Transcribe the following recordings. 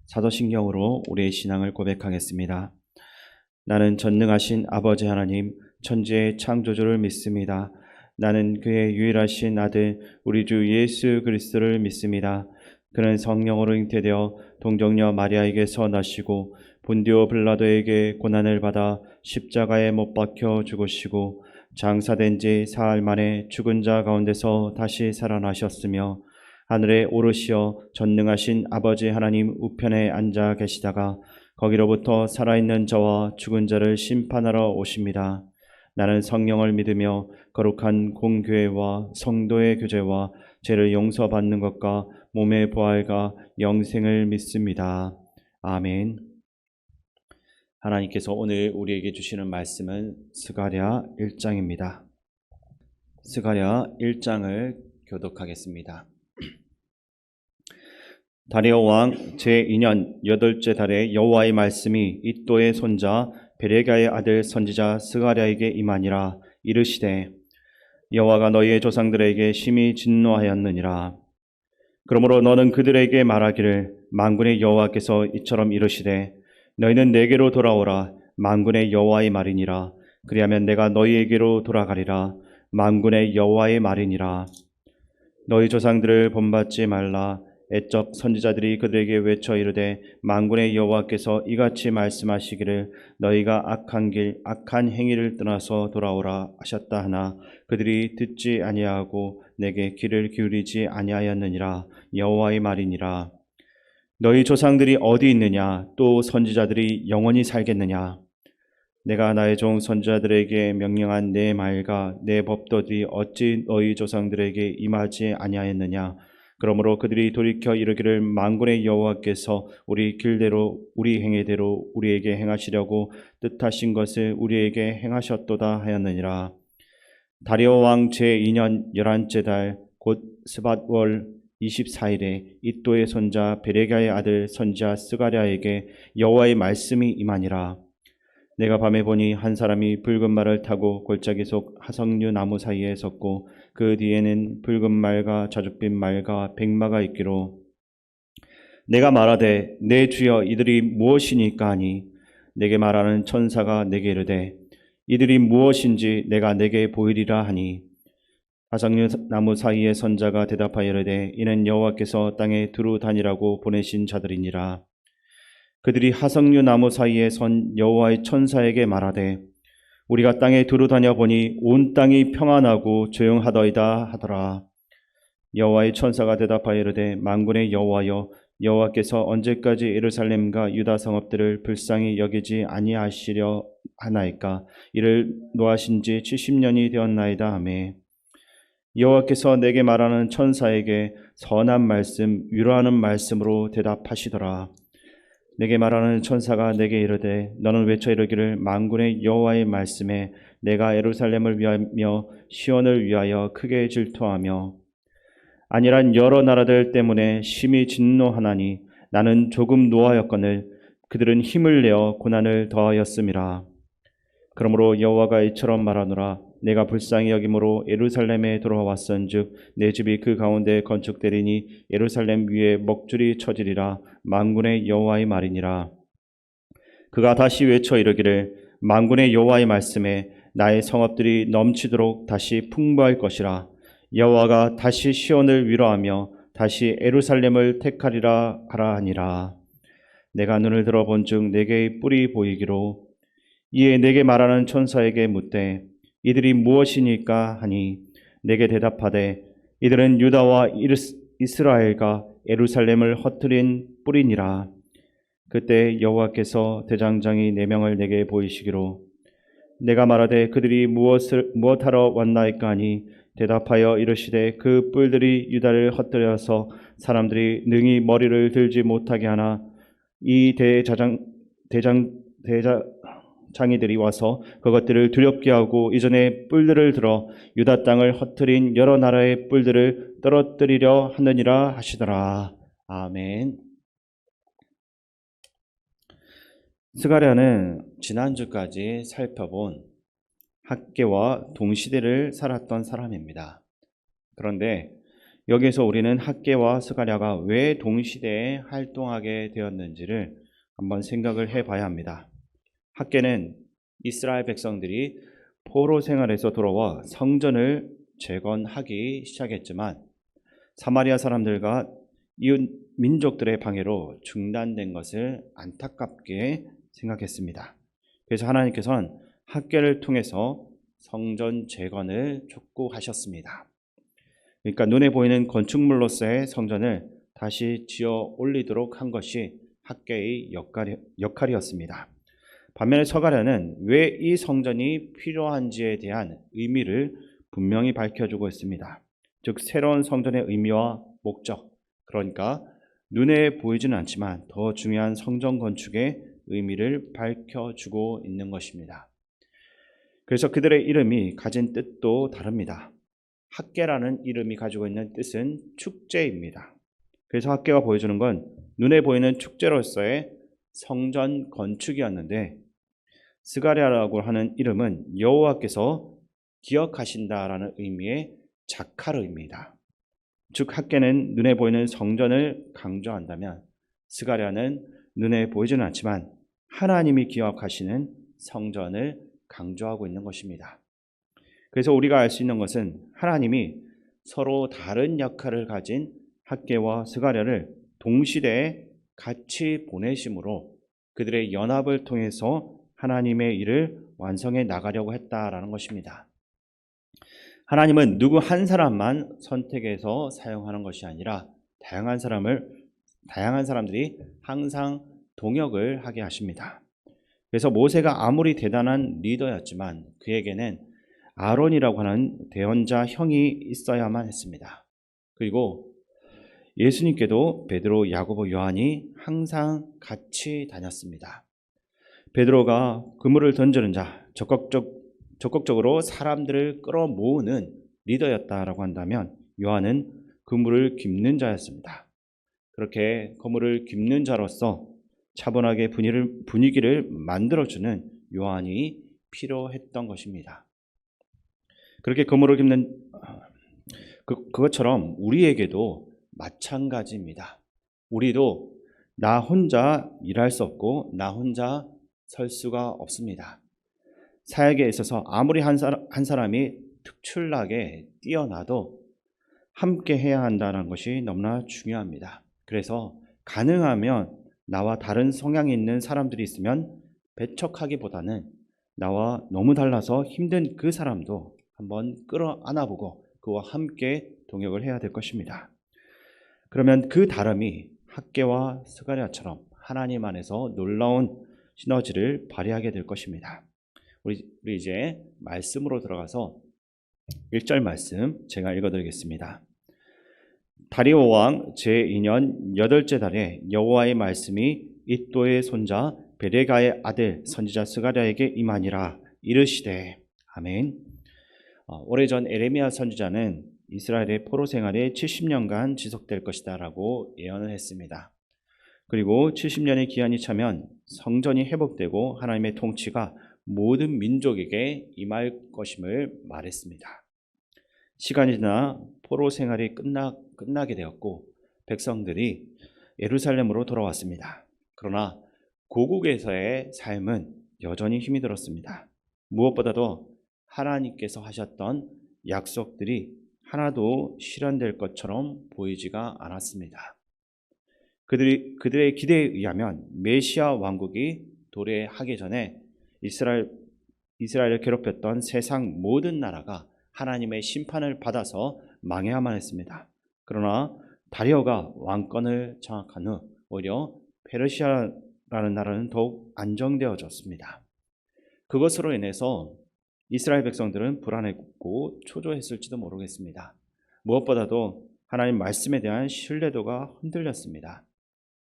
사도신경으로 우리의 신앙을 고백하겠습니다. 나는 전능하신 아버지 하나님, 천지의 창조주를 믿습니다. 나는 그의 유일하신 아들 우리 주 예수 그리스도를 믿습니다. 그는 성령으로 잉태되어 동정녀 마리아에게서 나시고 본디오 빌라도에게 고난을 받아 십자가에 못 박혀 죽으시고 장사된 지 사흘 만에 죽은 자 가운데서 다시 살아나셨으며 하늘에 오르시어 전능하신 아버지 하나님 우편에 앉아 계시다가 거기로부터 살아있는 자와 죽은 자를 심판하러 오십니다. 나는 성령을 믿으며 거룩한 공교회와 성도의 교제와 죄를 용서받는 것과 몸의 부활과 영생을 믿습니다. 아멘. 하나님께서 오늘 우리에게 주시는 말씀은 스가랴 1장입니다. 스가랴 1장을 교독하겠습니다. 다리오 왕 제2년 8째 달에 여호와의 말씀이 이또의 손자 베레가의 아들 선지자 스가랴에게 임하니라. 이르시되 여호와가 너희의 조상들에게 심히 진노하였느니라. 그러므로 너는 그들에게 말하기를 만군의 여호와께서 이처럼 이르시되 너희는 내게로 돌아오라. 만군의 여호와의 말이니라. 그리하면 내가 너희에게로 돌아가리라. 만군의 여호와의 말이니라. 너희 조상들을 본받지 말라. 애적 선지자들이 그들에게 외쳐 이르되 만군의 여호와께서 이같이 말씀하시기를 너희가 악한 길 악한 행위를 떠나서 돌아오라 하셨다 하나 그들이 듣지 아니하고 내게 귀를 기울이지 아니하였느니라. 여호와의 말이니라. 너희 조상들이 어디 있느냐? 또 선지자들이 영원히 살겠느냐? 내가 나의 종 선지자들에게 명령한 내 말과 내 법도들이 어찌 너희 조상들에게 임하지 아니하였느냐? 그러므로 그들이 돌이켜 이르기를 만군의 여호와께서 우리 길대로 우리 행위대로 우리에게 행하시려고 뜻하신 것을 우리에게 행하셨도다 하였느니라. 다리오 왕 제2년 11째 달 곧 스밧월 24일에 이또의 손자 베레가의 아들 선지자 스가랴에게 여호와의 말씀이 임하니라. 내가 밤에 보니 한 사람이 붉은 말을 타고 골짜기 속 하석류 나무 사이에 섰고 그 뒤에는 붉은 말과 자줏빛 말과 백마가 있기로 내가 말하되 내 주여 이들이 무엇이니까 하니 내게 말하는 천사가 내게 이르되 이들이 무엇인지 내가 내게 보이리라 하니 하석류 나무 사이에 선자가 대답하여 이르되 이는 여호와께서 땅에 두루 다니라고 보내신 자들이니라. 그들이 하석류 나무 사이에 선 여호와의 천사에게 말하되 우리가 땅에 두루 다녀 보니 온 땅이 평안하고 조용하더이다 하더라. 여호와의 천사가 대답하여 이르되 만군의 여호와여 여호와께서 언제까지 예루살렘과 유다 성읍들을 불쌍히 여기지 아니하시려 하나이까? 이를 노하신 지 70년이 되었나이다 하매 여호와께서 내게 말하는 천사에게 선한 말씀 위로하는 말씀으로 대답하시더라. 내게 말하는 천사가 내게 이르되 너는 외쳐 이르기를 만군의 여호와의 말씀에 내가 예루살렘을 위하며 시온을 위하여 크게 질투하며 아니란 여러 나라들 때문에 심히 진노하나니 나는 조금 노하였거늘 그들은 힘을 내어 고난을 더하였음이라. 그러므로 여호와가 이처럼 말하노라. 내가 불쌍히 여김으로 예루살렘에 돌아왔은즉 내 집이 그 가운데 건축되리니 예루살렘 위에 먹줄이 쳐지리라. 만군의 여호와의 말이니라. 그가 다시 외쳐 이르기를 만군의 여호와의 말씀에 나의 성읍들이 넘치도록 다시 풍부할 것이라. 여호와가 다시 시온을 위로하며 다시 예루살렘을 택하리라 하라 하니라. 내가 눈을 들어본즉 내게 뿔이 보이기로 이에 내게 말하는 천사에게 묻되 이들이 무엇이니까 하니 내게 대답하되 이들은 유다와 이스라엘과 예루살렘을 헛들인 뿔이니라. 그때 여호와께서 대장장이 4명을 내게 보이시기로 내가 말하되 그들이 무엇하러 왔나이까 하니 대답하여 이르시되 그 뿔들이 유다를 헛들여서 사람들이 능히 머리를 들지 못하게 하나 이 장이들이 와서 그것들을 두렵게 하고 이전에 뿔들을 들어 유다 땅을 헛들인 여러 나라의 뿔들을 떨어뜨리려 하느니라 하시더라. 아멘. 스가랴는 지난주까지 살펴본 학계와 동시대를 살았던 사람입니다. 그런데 여기에서 우리는 학개와 스가랴가 왜 동시대에 활동하게 되었는지를 한번 생각을 해봐야 합니다. 학개는 이스라엘 백성들이 포로 생활에서 돌아와 성전을 재건하기 시작했지만 사마리아 사람들과 이웃 민족들의 방해로 중단된 것을 안타깝게 생각했습니다. 그래서 하나님께서는 학개를 통해서 성전 재건을 촉구하셨습니다. 그러니까 눈에 보이는 건축물로서의 성전을 다시 지어 올리도록 한 것이 학개의 역할이었습니다. 반면에 서가랴는 왜 이 성전이 필요한지에 대한 의미를 분명히 밝혀주고 있습니다. 즉 새로운 성전의 의미와 목적, 그러니까 눈에 보이지는 않지만 더 중요한 성전 건축의 의미를 밝혀주고 있는 것입니다. 그래서 그들의 이름이 가진 뜻도 다릅니다. 학개라는 이름이 가지고 있는 뜻은 축제입니다. 그래서 학개가 보여주는 건 눈에 보이는 축제로서의 성전 건축이었는데, 스가랴라고 하는 이름은 여호와께서 기억하신다라는 의미의 자칼의입니다. 즉 학개는 눈에 보이는 성전을 강조한다면 스가랴는 눈에 보이지는 않지만 하나님이 기억하시는 성전을 강조하고 있는 것입니다. 그래서 우리가 알 수 있는 것은 하나님이 서로 다른 역할을 가진 학개와 스가랴를 동시대에 같이 보내심으로 그들의 연합을 통해서 하나님의 일을 완성해 나가려고 했다라는 것입니다. 하나님은 누구 한 사람만 선택해서 사용하는 것이 아니라 다양한 사람들이 항상 동역을 하게 하십니다. 그래서 모세가 아무리 대단한 리더였지만 그에게는 아론이라고 하는 대언자 형이 있어야만 했습니다. 그리고 예수님께도 베드로, 야고보, 요한이 항상 같이 다녔습니다. 베드로가 그물을 던지는 자, 적극적으로 사람들을 끌어모으는 리더였다라고 한다면 요한은 그물을 깁는 자였습니다. 그렇게 그물을 깁는 자로서 차분하게 분위기를 만들어주는 요한이 필요했던 것입니다. 그렇게 그물을 깁는 그것처럼 우리에게도 마찬가지입니다. 우리도 나 혼자 일할 수 없고 나 혼자 설 수가 없습니다. 사역에 있어서 아무리 한 사람이 특출나게 뛰어나도 함께 해야 한다는 것이 너무나 중요합니다. 그래서 가능하면 나와 다른 성향이 있는 사람들이 있으면 배척하기보다는 나와 너무 달라서 힘든 그 사람도 한번 끌어안아보고 그와 함께 동역을 해야 될 것입니다. 그러면 그 다름이 학개와 스가랴처럼 하나님 안에서 놀라운 시너지를 발휘하게 될 것입니다. 우리 이제 말씀으로 들어가서 1절 말씀 제가 읽어드리겠습니다. 다리오 왕 제2년 8째 달에 여호와의 말씀이 이또의 손자 베레가의 아들 선지자 스가랴에게 임하니라. 이르시되 아멘. 오래전 에레미야 선지자는 이스라엘의 포로 생활이 70년간 지속될 것이다 라고 예언을 했습니다. 그리고 70년의 기한이 차면 성전이 회복되고 하나님의 통치가 모든 민족에게 임할 것임을 말했습니다. 시간이 지나 포로 생활이 끝나게 되었고 백성들이 예루살렘으로 돌아왔습니다. 그러나 고국에서의 삶은 여전히 힘이 들었습니다. 무엇보다도 하나님께서 하셨던 약속들이 하나도 실현될 것처럼 보이지가 않았습니다. 그들의 기대에 의하면 메시아 왕국이 도래하기 전에 이스라엘을 괴롭혔던 세상 모든 나라가 하나님의 심판을 받아서 망해야만 했습니다. 그러나 다리오가 왕권을 장악한 후 오히려 페르시아라는 나라는 더욱 안정되어졌습니다. 그것으로 인해서 이스라엘 백성들은 불안했고 초조했을지도 모르겠습니다. 무엇보다도 하나님 말씀에 대한 신뢰도가 흔들렸습니다.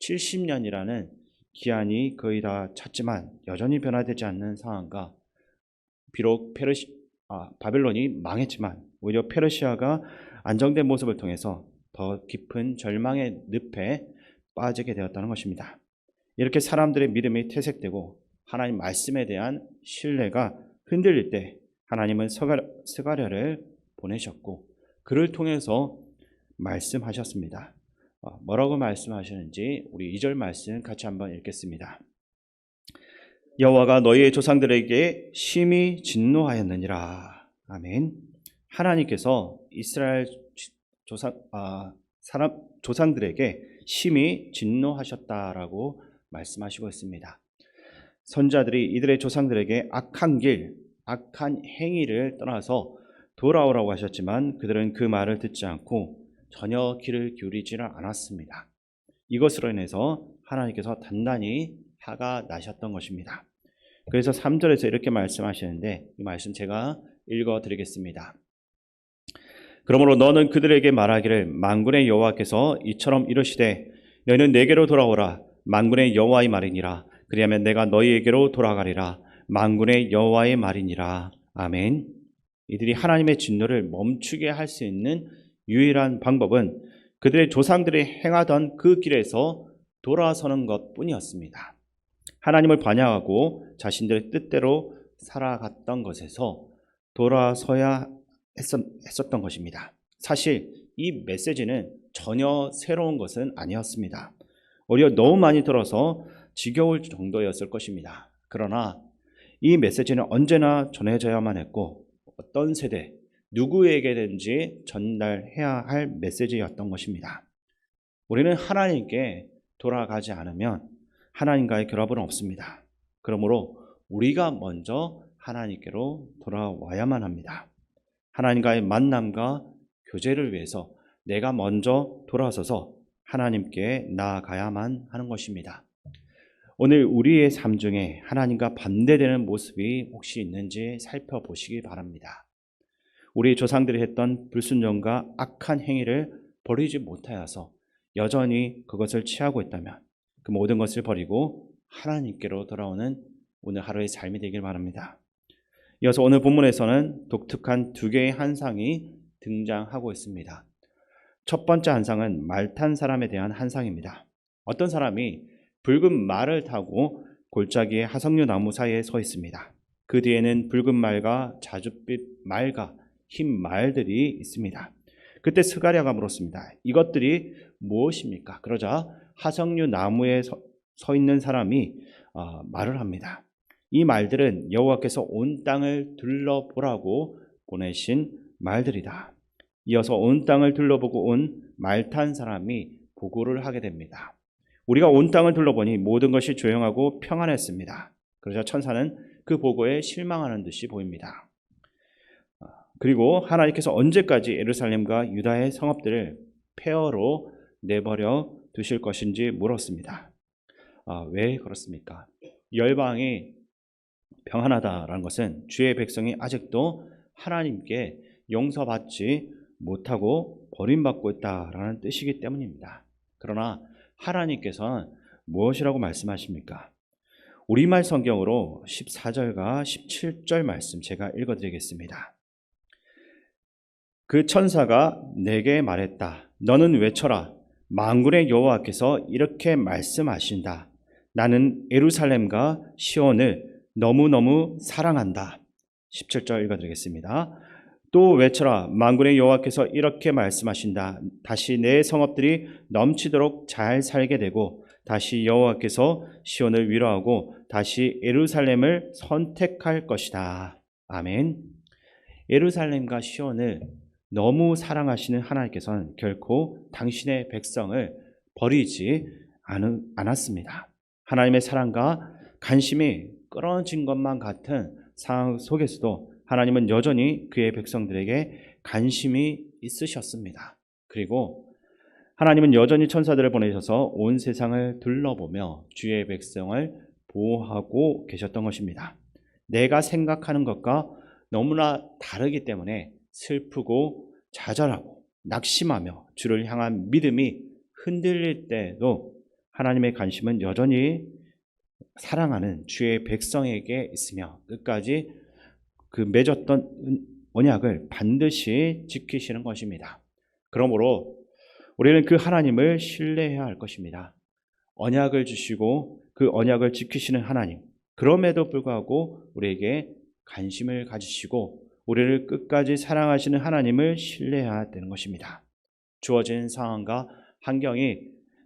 70년이라는 기한이 거의 다 찼지만 여전히 변화되지 않는 상황과 비록 바벨론이 망했지만 오히려 페르시아가 안정된 모습을 통해서 더 깊은 절망의 늪에 빠지게 되었다는 것입니다. 이렇게 사람들의 믿음이 퇴색되고 하나님 말씀에 대한 신뢰가 흔들릴 때 하나님은 스가랴를 보내셨고 그를 통해서 말씀하셨습니다. 뭐라고 말씀하셨는지 우리 2절 말씀 같이 한번 읽겠습니다. 여호와가 너희의 조상들에게 심히 진노하였느니라. 아멘. 하나님께서 이스라엘 조상들에게 심히 진노하셨다라고 말씀하시고 있습니다. 선자들이 이들의 조상들에게 악한 행위를 떠나서 돌아오라고 하셨지만 그들은 그 말을 듣지 않고 전혀 귀를 기울이지를 않았습니다. 이것으로 인해서 하나님께서 단단히 화가 나셨던 것입니다. 그래서 3절에서 이렇게 말씀하시는데 이 말씀 제가 읽어드리겠습니다. 그러므로 너는 그들에게 말하기를 만군의 여호와께서 이처럼 이르시되 너희는 내게로 돌아오라 만군의 여호와의 말이니라. 그리하면 내가 너희에게로 돌아가리라 만군의 여호와의 말이니라. 아멘. 이들이 하나님의 진노를 멈추게 할 수 있는 유일한 방법은 그들의 조상들이 행하던 그 길에서 돌아서는 것뿐이었습니다. 하나님을 반역하고 자신들의 뜻대로 살아갔던 것에서 돌아서야 했었던 것입니다. 사실 이 메시지는 전혀 새로운 것은 아니었습니다. 오히려 너무 많이 들어서 지겨울 정도였을 것입니다. 그러나 이 메시지는 언제나 전해져야만 했고 어떤 세대, 누구에게든지 전달해야 할 메시지였던 것입니다. 우리는 하나님께 돌아가지 않으면 하나님과의 결합은 없습니다. 그러므로 우리가 먼저 하나님께로 돌아와야만 합니다. 하나님과의 만남과 교제를 위해서 내가 먼저 돌아서서 하나님께 나아가야만 하는 것입니다. 오늘 우리의 삶 중에 하나님과 반대되는 모습이 혹시 있는지 살펴보시기 바랍니다. 우리 조상들이 했던 불순종과 악한 행위를 버리지 못하여서 여전히 그것을 취하고 있다면 그 모든 것을 버리고 하나님께로 돌아오는 오늘 하루의 삶이 되길 바랍니다. 이어서 오늘 본문에서는 독특한 두 개의 한상이 등장하고 있습니다. 첫 번째 한상은 말 탄 사람에 대한 한상입니다. 어떤 사람이 붉은 말을 타고 골짜기의 하석류 나무 사이에 서 있습니다. 그 뒤에는 붉은 말과 자줏빛 말과 흰 말들이 있습니다. 그때 스가랴가 물었습니다. 이것들이 무엇입니까? 그러자 하석류 나무에 서 있는 사람이 말을 합니다. 이 말들은 여호와께서 온 땅을 둘러보라고 보내신 말들이다. 이어서 온 땅을 둘러보고 온 말 탄 사람이 보고를 하게 됩니다. 우리가 온 땅을 둘러보니 모든 것이 조용하고 평안했습니다. 그러자 천사는 그 보고에 실망하는 듯이 보입니다. 그리고 하나님께서 언제까지 예루살렘과 유다의 성읍들을 폐허로 내버려 두실 것인지 물었습니다. 왜 그렇습니까? 열방이 평안하다라는 것은 주의 백성이 아직도 하나님께 용서받지 못하고 버림받고 있다라는 뜻이기 때문입니다. 그러나 하나님께서는 무엇이라고 말씀하십니까? 우리말 성경으로 14절과 17절 말씀 제가 읽어드리겠습니다. 그 천사가 내게 말했다. 너는 외쳐라. 만군의 여호와께서 이렇게 말씀하신다. 나는 예루살렘과 시온을 너무너무 사랑한다. 17절 읽어드리겠습니다. 또 외쳐라. 만군의 여호와께서 이렇게 말씀하신다. 다시 내 성읍들이 넘치도록 잘 살게 되고 다시 여호와께서 시온을 위로하고 다시 예루살렘을 선택할 것이다. 아멘. 예루살렘과 시온을 너무 사랑하시는 하나님께서는 결코 당신의 백성을 버리지 않았습니다. 하나님의 사랑과 관심이 끊어진 것만 같은 상황 속에서도 하나님은 여전히 그의 백성들에게 관심이 있으셨습니다. 그리고 하나님은 여전히 천사들을 보내셔서 온 세상을 둘러보며 주의 백성을 보호하고 계셨던 것입니다. 내가 생각하는 것과 너무나 다르기 때문에 슬프고 좌절하고 낙심하며 주를 향한 믿음이 흔들릴 때도 하나님의 관심은 여전히 사랑하는 주의 백성에게 있으며 끝까지 그 맺었던 언약을 반드시 지키시는 것입니다. 그러므로 우리는 그 하나님을 신뢰해야 할 것입니다. 언약을 주시고 그 언약을 지키시는 하나님, 그럼에도 불구하고 우리에게 관심을 가지시고 우리를 끝까지 사랑하시는 하나님을 신뢰해야 되는 것입니다. 주어진 상황과 환경이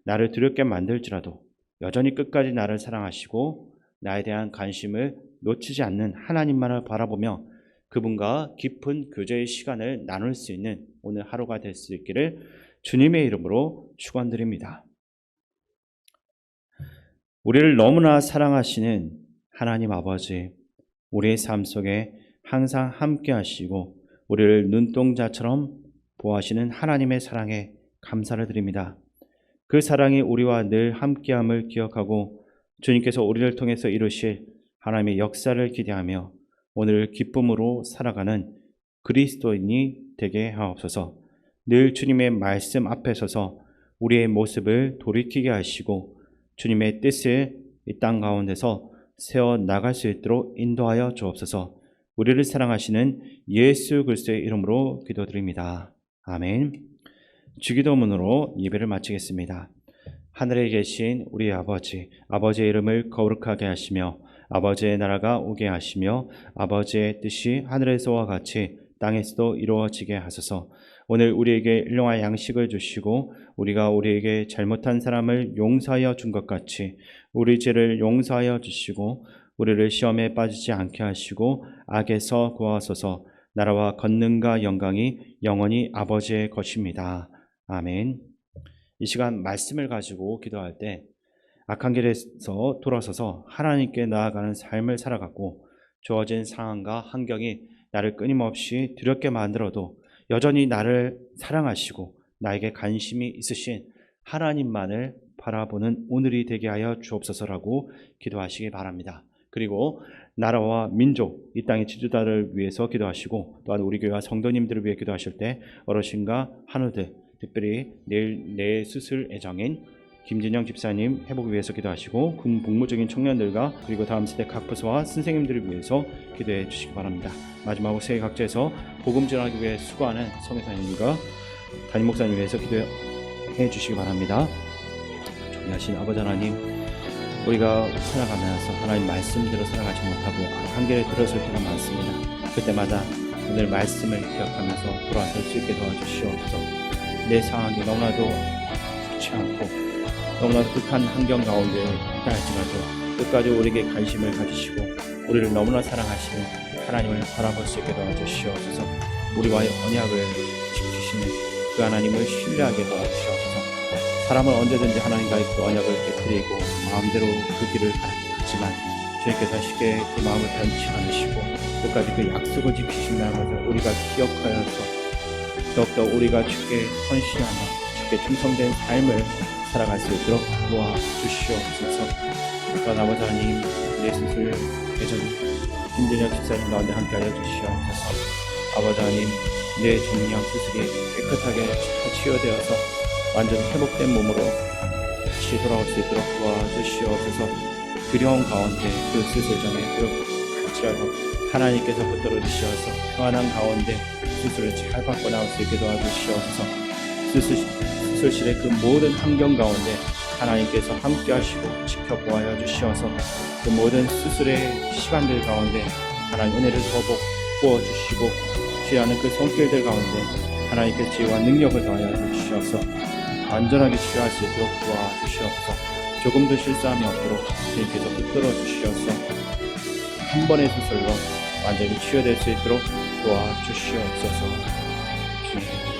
나를 두렵게 만들지라도 여전히 끝까지 나를 사랑하시고 나에 대한 관심을 놓치지 않는 하나님만을 바라보며 그분과 깊은 교제의 시간을 나눌 수 있는 오늘 하루가 될 수 있기를 주님의 이름으로 축원드립니다. 우리를 너무나 사랑하시는 하나님 아버지, 우리의 삶 속에 항상 함께 하시고 우리를 눈동자처럼 보호하시는 하나님의 사랑에 감사를 드립니다. 그 사랑이 우리와 늘 함께함을 기억하고 주님께서 우리를 통해서 이루실 하나님의 역사를 기대하며 오늘 기쁨으로 살아가는 그리스도인이 되게 하옵소서. 늘 주님의 말씀 앞에 서서 우리의 모습을 돌이키게 하시고 주님의 뜻을 이 땅 가운데서 세워 나갈 수 있도록 인도하여 주옵소서. 우리를 사랑하시는 예수 그리스도의 이름으로 기도드립니다. 아멘. 주기도문으로 예배를 마치겠습니다. 하늘에 계신 우리 아버지, 아버지의 이름을 거룩하게 하시며 아버지의 나라가 오게 하시며 아버지의 뜻이 하늘에서와 같이 땅에서도 이루어지게 하소서. 오늘 우리에게 일용할 양식을 주시고 우리가 우리에게 잘못한 사람을 용서하여 준 것 같이 우리 죄를 용서하여 주시고 우리를 시험에 빠지지 않게 하시고 악에서 구하소서. 나라와 권능과 영광이 영원히 아버지의 것입니다. 아멘. 이 시간 말씀을 가지고 기도할 때 악한 길에서 돌아서서 하나님께 나아가는 삶을 살아가고 주어진 상황과 환경이 나를 끊임없이 두렵게 만들어도 여전히 나를 사랑하시고 나에게 관심이 있으신 하나님만을 바라보는 오늘이 되게 하여 주옵소서라고 기도하시기 바랍니다. 그리고 나라와 민족, 이 땅의 지도자를 위해서 기도하시고 또한 우리 교회와 성도님들을 위해 기도하실 때 어르신과 한우들, 특별히 내일 내 수술 예정인 김진영 집사님 회복을 위해서 기도하시고 군 복무적인 청년들과 그리고 다음 세대 각 부서와 선생님들을 위해서 기도해 주시기 바랍니다. 마지막으로 세계 각지에서 복음 전하기 위해 수고하는 성회사님과 담임 목사님 위해서 기도해 주시기 바랍니다. 존귀하신 아버지 하나님, 우리가 살아가면서 하나님 말씀대로 살아가지 못하고 한계를 들어설 때가 많습니다. 그때마다 오늘 말씀을 기억하면서 돌아설 수 있게 도와주시옵소서. 내 상황이 너무나도 좋지 않고 너무나도 극한 환경 가운데 있다 할지라도 끝까지 우리에게 관심을 가지시고 우리를 너무나 사랑하시는 하나님을 바라볼 수 있게 도와주시옵소서. 우리와의 언약을 지키시는 그 하나님을 신뢰하게 도와주시옵소서. 사람은 언제든지 하나님과 그 언약을 깨뜨리고 마음대로 그 길을 가지만 주님께서 쉽게 그 마음을 변치 않으시고 끝까지 그 약속을 지키신다는 것을 우리가 기억하여서 더욱더 우리가 주께 헌신하며 주께 충성된 삶을 살아갈 수 있도록 도와주시옵소서. 그런 아버지 하나님, 내 수술 예전 김진영 집사님 가운데 함께하여 주시옵소서. 아버지 하나님, 내 종양 수술이 깨끗하게 치유되어서 완전 회복된 몸으로 다시 돌아올 수 있도록 도와주시옵소서. 두려움 가운데 그 수술 전에 갈지라도 하나님께서 붙들어 주시어서 평안한 가운데 수술을 잘 받고 나올 수 있게 도와주시옵소서. 수술실의 그 모든 환경 가운데 하나님께서 함께 하시고 지켜보아 주시어서 그 모든 수술의 시간들 가운데 하나님 은혜를 더욱 부어주시고 취하는 그 손길들 가운데 하나님께서 지혜와 능력을 더하여 주시어서 안전하게 치유할 수 있도록 도와주시옵소서. 조금도 실수함이 없도록 주님께서 붙들어 주시어서 한 번의 수술로 완전히 치유될 수 있도록 도와주시옵소서. 주님.